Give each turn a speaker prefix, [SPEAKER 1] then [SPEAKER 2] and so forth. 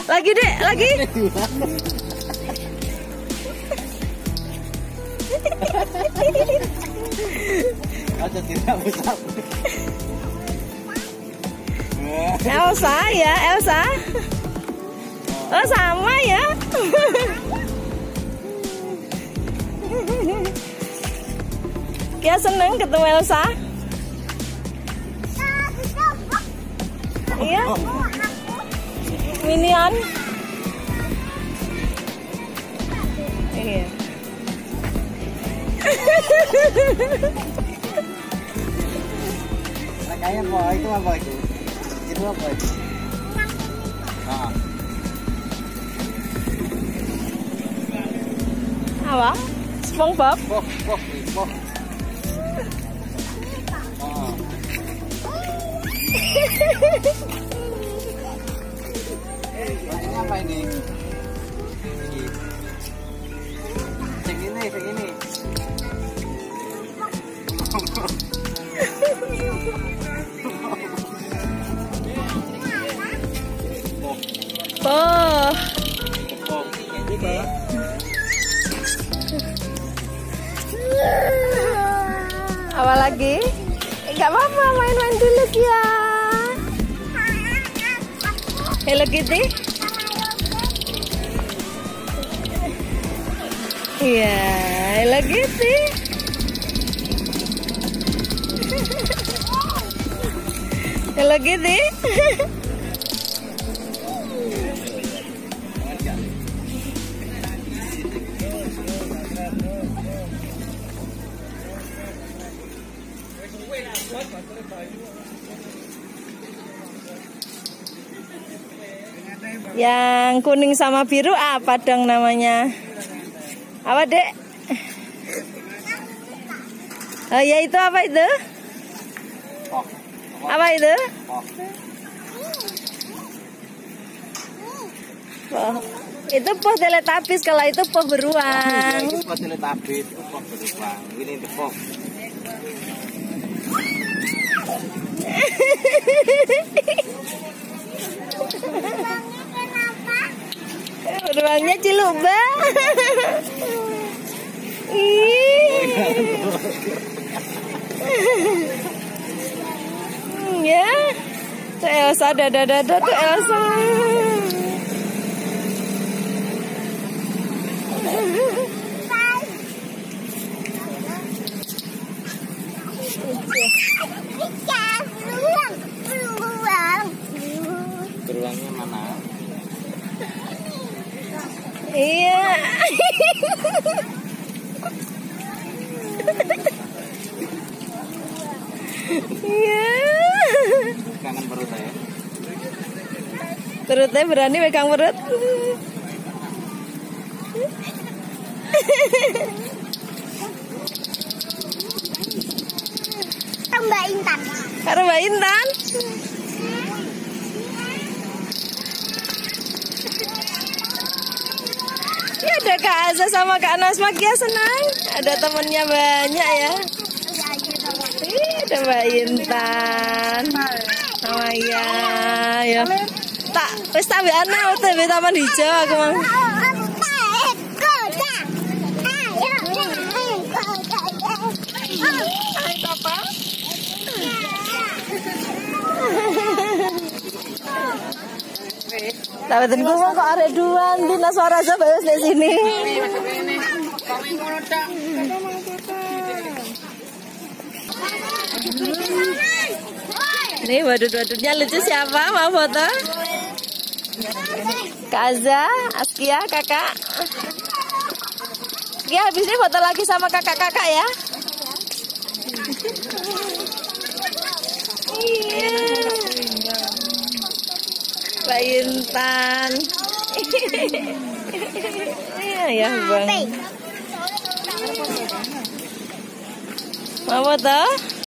[SPEAKER 1] Lagi dek, lagi.
[SPEAKER 2] Ada tidak bisa.
[SPEAKER 1] Elsa ya, Elsa. Oh sama ya. Kia seneng ketemu Elsa. Iya. Minion. Iya.
[SPEAKER 2] Kayaknya apa itu apa itu? Itu apa itu? Ah.
[SPEAKER 1] Apa? SpongeBob.
[SPEAKER 2] Boh. Ini apa ini? Segini.
[SPEAKER 1] Oh. Apa lagi? Enggak apa-apa, main-main dulu ya. Hello Kitty. Iya, Hello Kitty. Hello Kitty. Yang kuning sama biru apa dong namanya? Apa dek? Oh ya itu apa itu? Apa itu? Oh, itu poh teletubbies, kalau itu poh beruang.
[SPEAKER 2] Itu poh teletubbies, itu poh beruang. Ini itu poh.
[SPEAKER 1] Beruangnya ciluba. Ya, tuh Elsa, dada tuh Elsa.
[SPEAKER 2] Beruangnya mana?
[SPEAKER 1] Iya. Iya.
[SPEAKER 2] Kangen perut saya.
[SPEAKER 1] Perutnya berani pegang perut.
[SPEAKER 3] Mbak Intan.
[SPEAKER 1] Karo Mbak Intan. Ya ada Kak Aza sama Kak Nasma, Kia senang. Ada temennya banyak ya. Ada Mbak Intan. Oh iya, ya. Tak, wis tak ana OTW Taman Hijau aku mang. Tapi tadi gue kok arek duan dina suara aja bae di sini. Nih badut-badutnya lucu, siapa mau foto? Kak Aza, Askia, kakak. Askia habis ini foto lagi sama kakak-kakak ya. Iya. Mbak Intan. Iya ya bang. Mau foto?